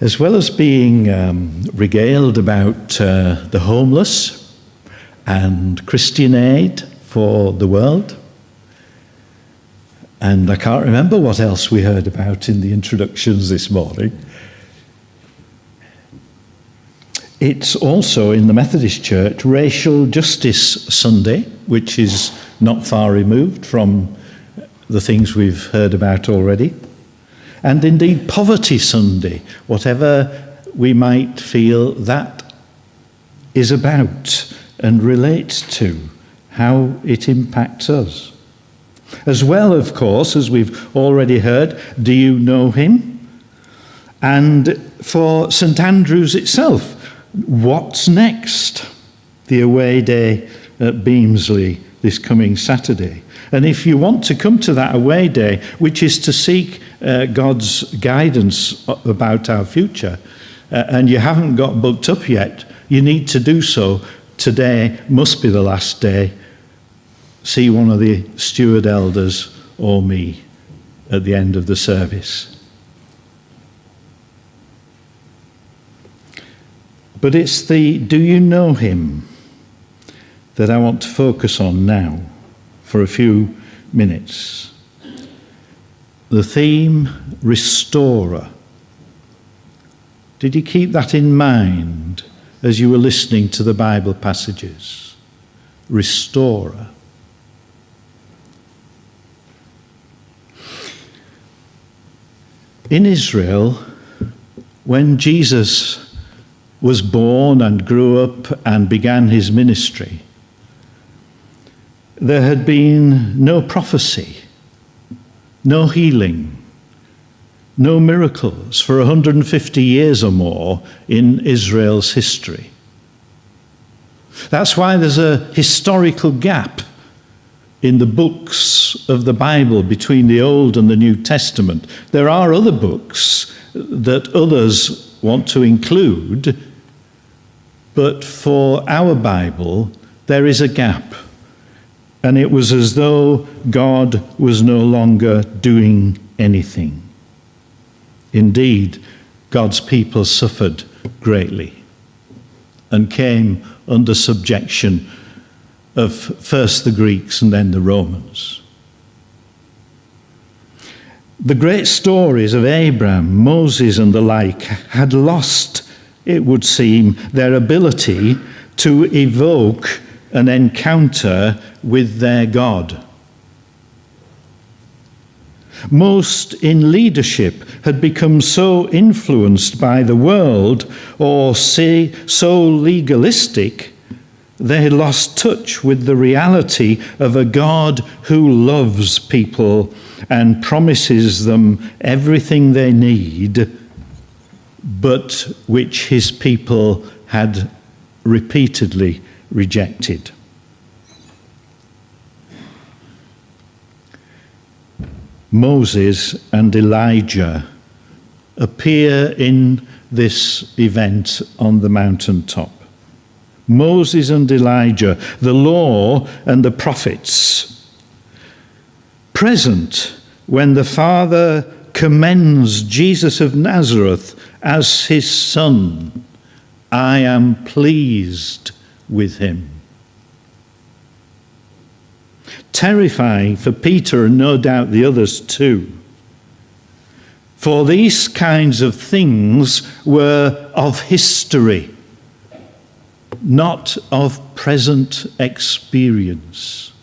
As well as being regaled about the homeless and Christian aid for the world, and I can't remember what else we heard about in the introductions this morning. It's also in the Methodist Church Racial Justice Sunday, which is not far removed from the things we've heard about already. And indeed Poverty Sunday, whatever we might feel that is about and relates to, how it impacts us. As well, of course, as we've already heard, do you know him? And for St Andrews itself, what's next? The away day at Beamsley this coming Saturday. And if you want to come to that away day, which is to seek God's guidance about our future, and you haven't got booked up yet, you need to do so. Today must be the last day. See one of the steward elders or me at the end of the service. But it's the do you know him that I want to focus on now for a few minutes. The theme, restorer. Did you keep that in mind as you were listening to the Bible passages? Restorer. In Israel, when Jesus was born and grew up and began his ministry, there had been no prophecy, no healing, no miracles for 150 years or more in Israel's history. That's why there's a historical gap in the books of the Bible between the Old and the New Testament. There are other books that others want to include, but for our Bible, there is a gap. And it was as though God was no longer doing anything. Indeed, God's people suffered greatly and came under subjection of first the Greeks and then the Romans. The great stories of Abraham, Moses and the like had lost, it would seem, their ability to evoke an encounter with their God. Most in leadership had become so influenced by the world or so legalistic, they had lost touch with the reality of a God who loves people and promises them everything they need, but which his people had repeatedly rejected. Moses and Elijah appear in this event on the mountaintop. Moses and Elijah, the law and the prophets, present when the Father commends Jesus of Nazareth as his Son. I am pleased with him. Terrifying for Peter and no doubt the others too. For these kinds of things were of history, not of present experience.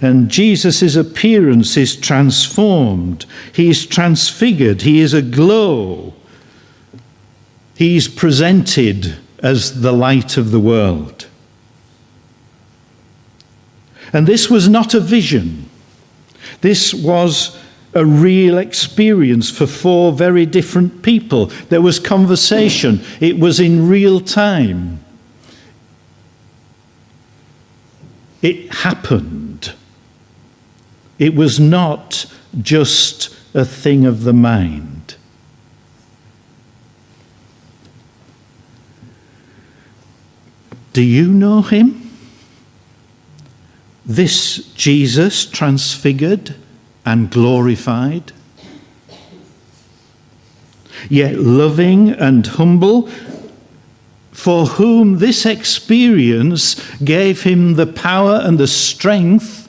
And Jesus' appearance is transformed. He is transfigured. He is aglow. He is presented as the light of the world. And this was not a vision. This was a real experience for four very different people. There was conversation. It was in real time. It happened. It was not just a thing of the mind. Do you know him? This Jesus transfigured and glorified? yet loving and humble, for whom this experience gave him the power and the strength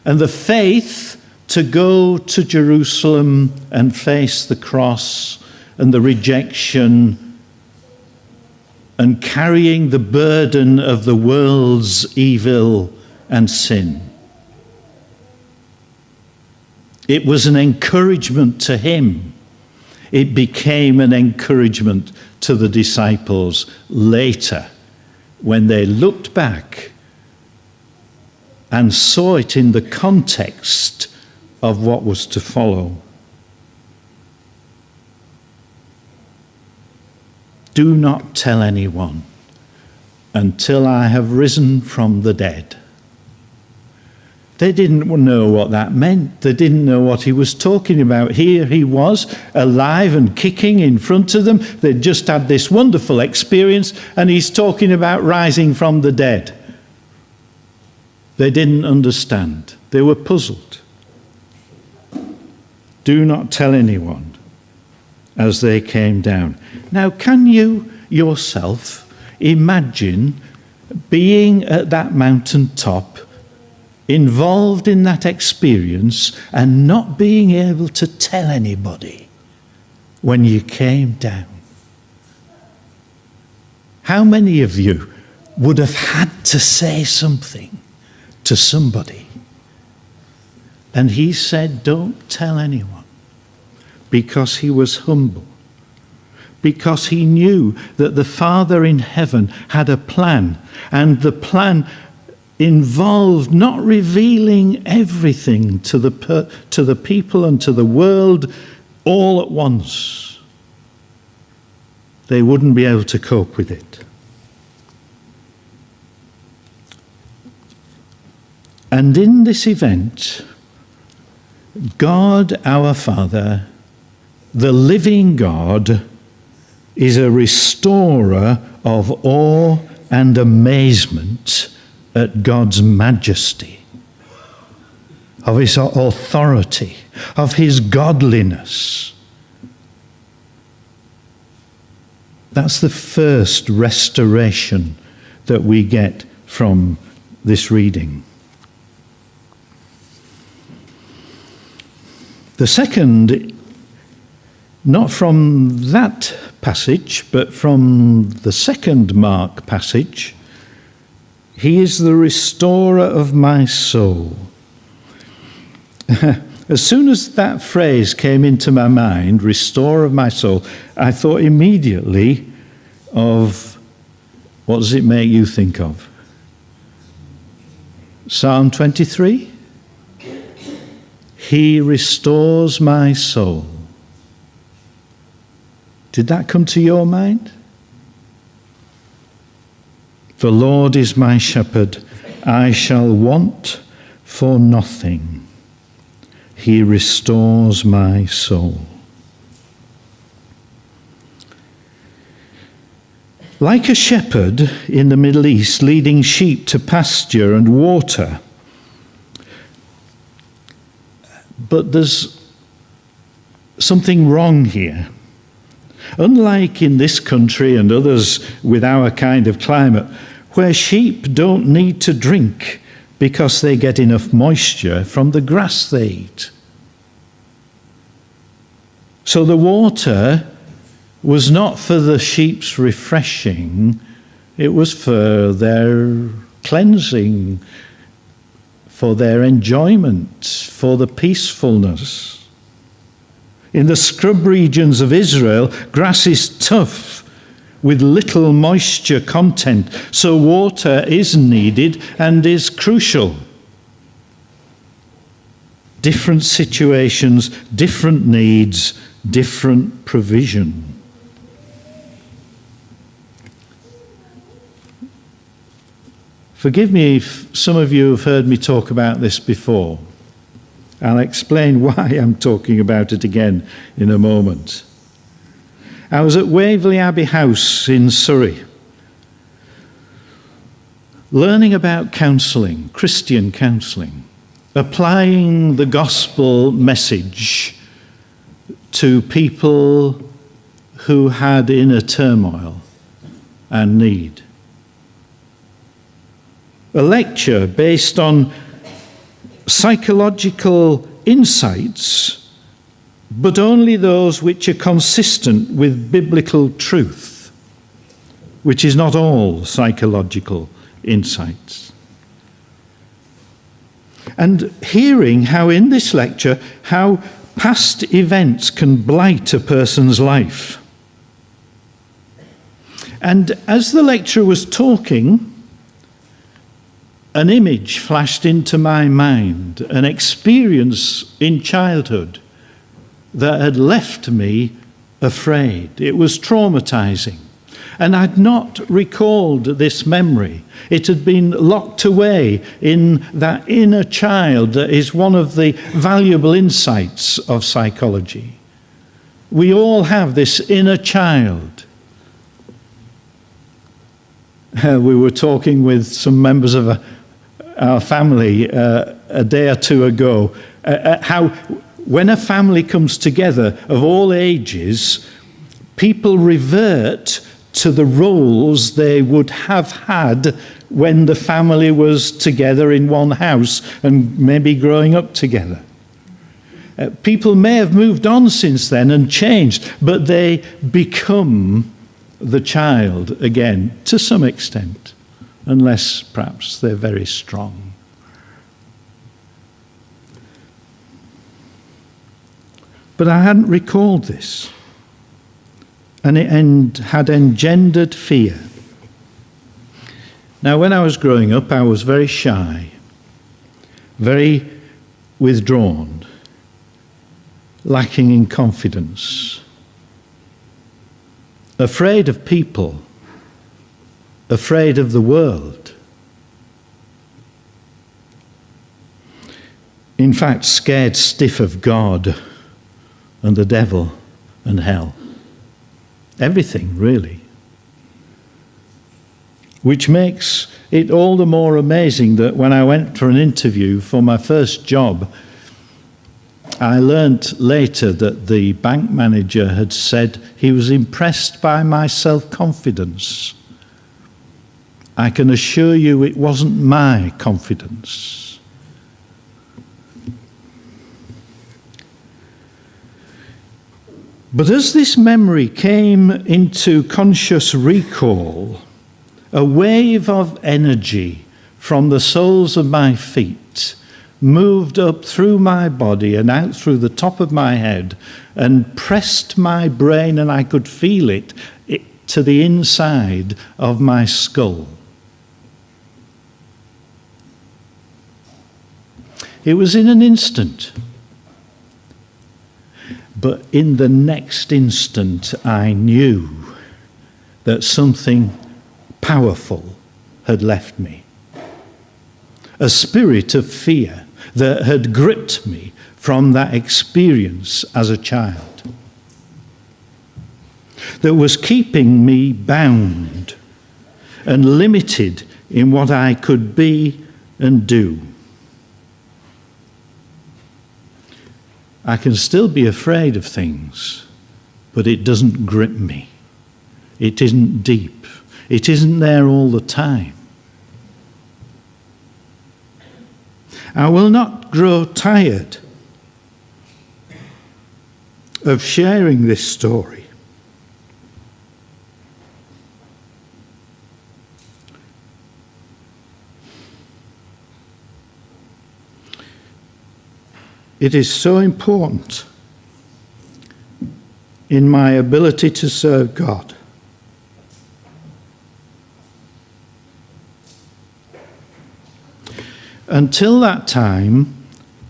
and the faith to go to Jerusalem and face the cross and the rejection and carrying the burden of the world's evil and sin. It was an encouragement to him. It became an encouragement to the disciples later when they looked back and saw it in the context of what was to follow. Do not tell anyone until I have risen from the dead. They didn't know what that meant. They didn't know what he was talking about. Here he was, alive and kicking in front of them. They'd just had this wonderful experience, and he's talking about rising from the dead. They didn't understand. They were puzzled. Do not tell anyone as they came down. Now, can you yourself imagine being at that mountaintop, involved in that experience, and not being able to tell anybody when you came down? How many of you would have had to say something to somebody? And he said, don't tell anyone, because he was humble, because he knew that the Father in heaven had a plan, and the plan involved not revealing everything to the people and to the world all at once. They wouldn't be able to cope with it. And in this event, God our Father, the living God, is a restorer of awe and amazement at God's majesty, of his authority, of his godliness. That's the first restoration that we get from this reading. The second, not from that passage, but from the second Mark passage, he is the restorer of my soul. As soon as that phrase came into my mind, restorer of my soul, I thought immediately of, what does it make you think of? Psalm 23? He restores my soul. Did that come to your mind? The Lord is my shepherd, I shall want for nothing. He restores my soul. Like a shepherd in the Middle East leading sheep to pasture and water. But there's something wrong here. Unlike in this country and others with our kind of climate, where sheep don't need to drink because they get enough moisture from the grass they eat. So the water was not for the sheep's refreshing, it was for their cleansing, for their enjoyment, for the peacefulness. In the scrub regions of Israel, grass is tough with little moisture content, so water is needed and is crucial. Different situations, different needs, different provision. Forgive me if some of you have heard me talk about this before. I'll explain why I'm talking about it again in a moment. I was at Waverley Abbey House in Surrey, learning about counselling, Christian counselling, applying the gospel message to people who had inner turmoil and need. A lecture based on psychological insights, but only those which are consistent with biblical truth, which is not all psychological insights. And hearing how in this lecture, how past events can blight a person's life. And as the lecturer was talking, an image flashed into my mind, an experience in childhood that had left me afraid. It was traumatizing. And I'd not recalled this memory. It had been locked away in that inner child that is one of the valuable insights of psychology. We all have this inner child. We were talking with some members of our family a day or two ago, how when a family comes together of all ages, people revert to the roles they would have had when the family was together in one house and maybe growing up together. People may have moved on since then and changed, but they become the child again to some extent, unless perhaps they're very strong. But I hadn't recalled this. And it had engendered fear. Now, when I was growing up, I was very shy, very withdrawn, lacking in confidence, afraid of people, afraid of the world. In fact, scared stiff of God and the devil and hell. Everything, really. Which makes it all the more amazing that when I went for an interview for my first job, I learnt later that the bank manager had said he was impressed by my self-confidence. I can assure you it wasn't my confidence. But as this memory came into conscious recall, a wave of energy from the soles of my feet moved up through my body and out through the top of my head and pressed my brain, and I could feel it to the inside of my skull. It was in an instant. But in the next instant, I knew that something powerful had left me. A spirit of fear that had gripped me from that experience as a child, that was keeping me bound and limited in what I could be and do. I can still be afraid of things, but it doesn't grip me. It isn't deep. It isn't there all the time. I will not grow tired of sharing this story. It is so important in my ability to serve God. Until that time,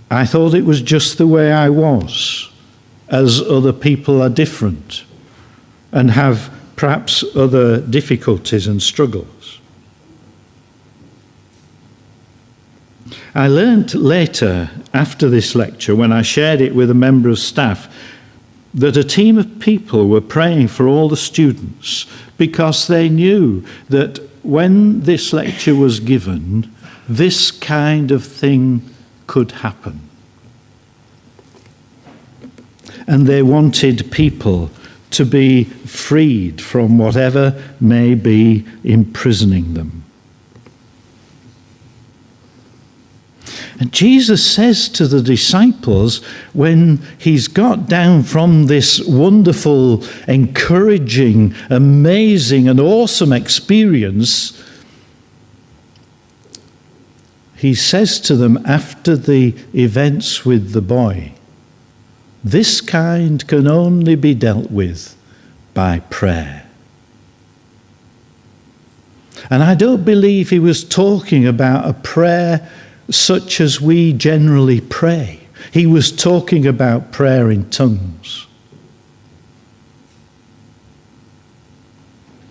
I thought it was just the way I was, as other people are different and have perhaps other difficulties and struggles. I learnt later, after this lecture, when I shared it with a member of staff, that a team of people were praying for all the students because they knew that when this lecture was given, this kind of thing could happen. And they wanted people to be freed from whatever may be imprisoning them. And Jesus says to the disciples, when he's got down from this wonderful, encouraging, amazing, and awesome experience, he says to them after the events with the boy, this kind can only be dealt with by prayer. And I don't believe he was talking about a prayer such as we generally pray. He was talking about prayer in tongues.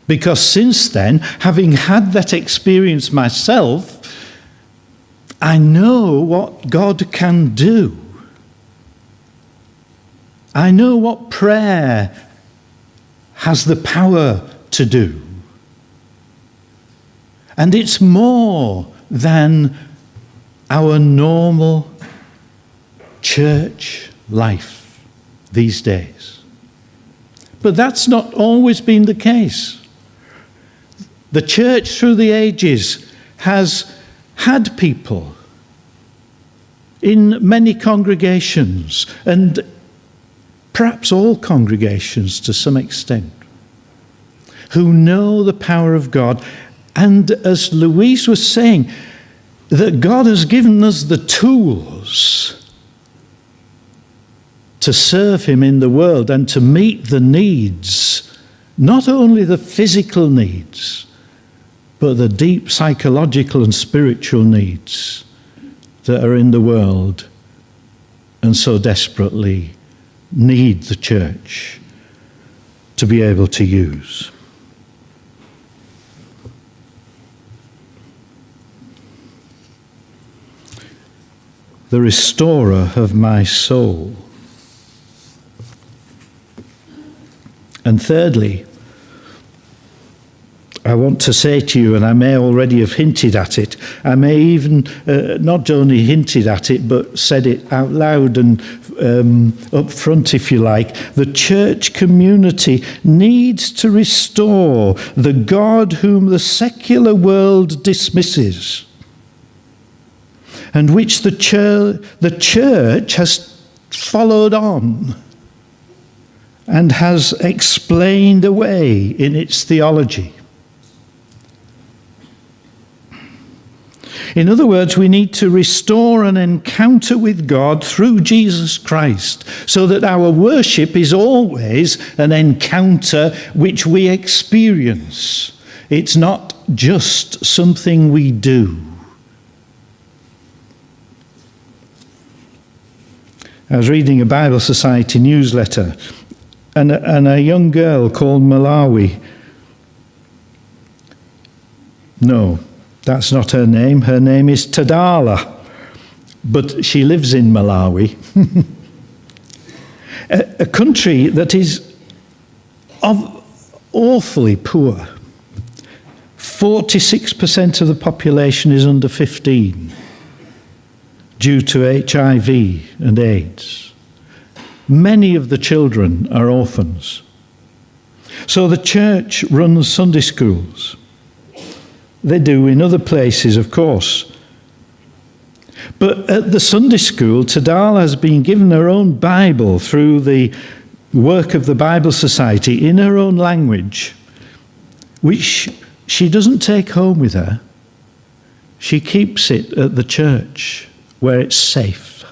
Because since then, having had that experience myself, I know what God can do. I know what prayer has the power to do. And it's more than our normal church life these days. But that's not always been the case. The church through the ages has had people in many congregations, and perhaps all congregations to some extent, who know the power of God. And as Louise was saying, that God has given us the tools to serve him in the world and to meet the needs, not only the physical needs, but the deep psychological and spiritual needs that are in the world and so desperately need the church to be able to use. The restorer of my soul. And thirdly, I want to say to you, and I may already have hinted at it, I may even not only hinted at it, but said it out loud and up front, if you like, the church community needs to restore the God whom the secular world dismisses, and which the church has followed on and has explained away in its theology. In other words, we need to restore an encounter with God through Jesus Christ, so that our worship is always an encounter which we experience. It's not just something we do. I was reading a Bible Society newsletter, and a young girl called Malawi. No, that's not her name. Her name is Tadala, but she lives in Malawi, a country that is awfully poor. 46% of the population is under 15 due to HIV and AIDS. Many of the children are orphans. So the church runs Sunday schools. They do in other places, of course. But at the Sunday school, Tadala has been given her own Bible through the work of the Bible Society in her own language, which she doesn't take home with her. She keeps it at the church where it's safe.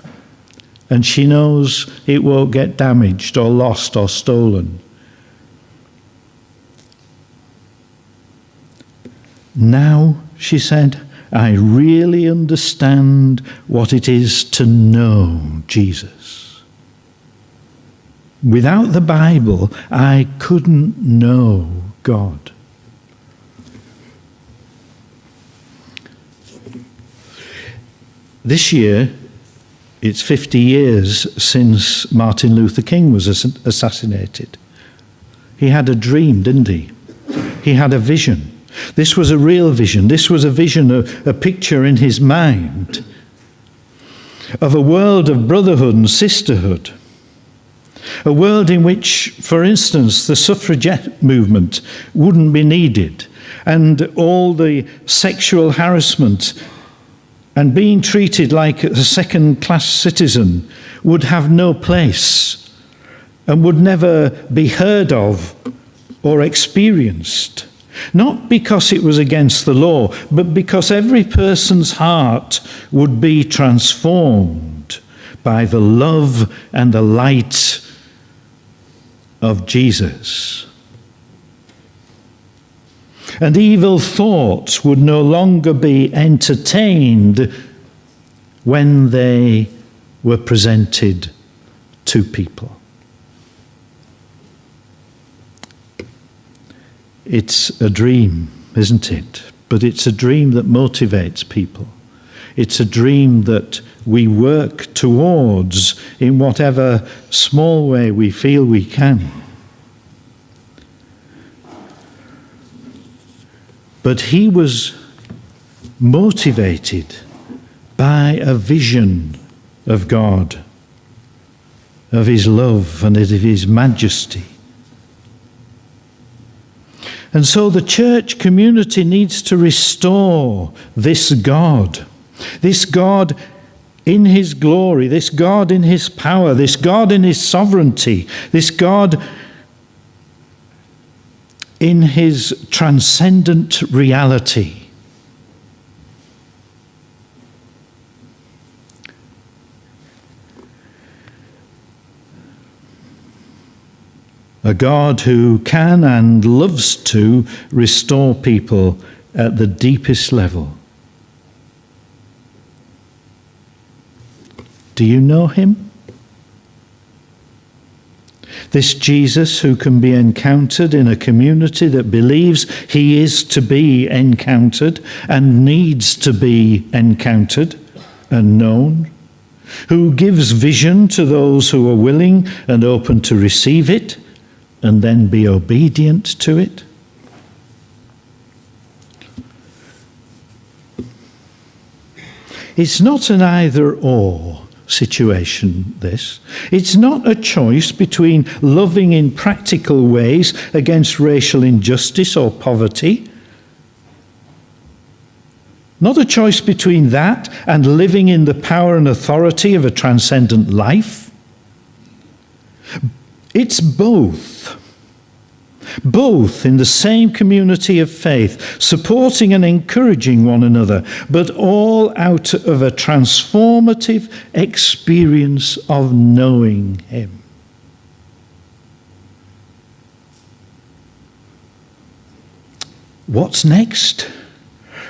And she knows it won't get damaged or lost or stolen. Now, she said, I really understand what it is to know Jesus. Without the Bible, I couldn't know God. This year, it's 50 years since Martin Luther King was assassinated. He had a dream, didn't he? He had a vision. This was a real vision. This was a vision, a picture in his mind of a world of brotherhood and sisterhood, A world in which, for instance, the suffragette movement wouldn't be needed, and all the sexual harassment and being treated like a second-class citizen would have no place and would never be heard of or experienced. Not because it was against the law, but because every person's heart would be transformed by the love and the light of Jesus. And evil thoughts would no longer be entertained when they were presented to people. It's a dream, isn't it? But it's a dream that motivates people. It's a dream that we work towards in whatever small way we feel we can. But he was motivated by a vision of God, of his love and of his majesty. And so the church community needs to restore this God in his glory, this God in his power, this God in his sovereignty, this God in his transcendent reality. A God who can and loves to restore people at the deepest level. Do you know him? This Jesus who can be encountered in a community that believes he is to be encountered and needs to be encountered and known, who gives vision to those who are willing and open to receive it and then be obedient to it. It's not an either-or situation, this. It's not a choice between loving in practical ways against racial injustice or poverty. Not a choice between that and living in the power and authority of a transcendent life. It's both. Both in the same community of faith, supporting and encouraging one another, but all out of a transformative experience of knowing him. What's next?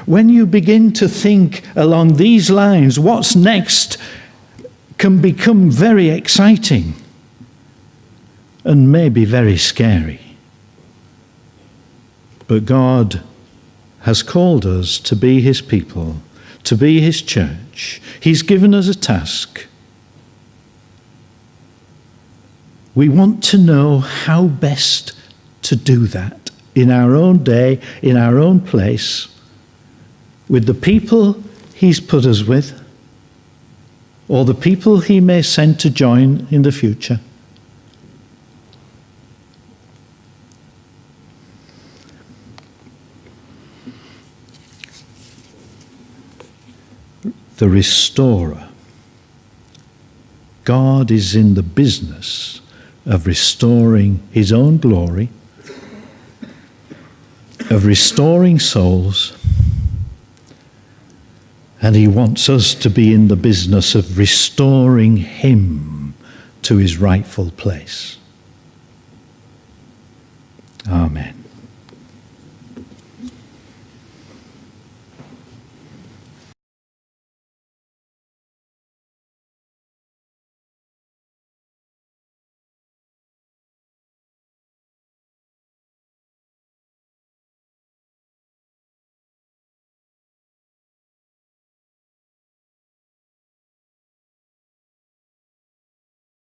When you begin to think along these lines, what's next can become very exciting and maybe very scary. But God has called us to be his people, to be his church. He's given us a task. We want to know how best to do that in our own day, in our own place, with the people he's put us with, or the people he may send to join in the future. The restorer. God is in the business of restoring his own glory, of restoring souls, and he wants us to be in the business of restoring him to his rightful place. Amen.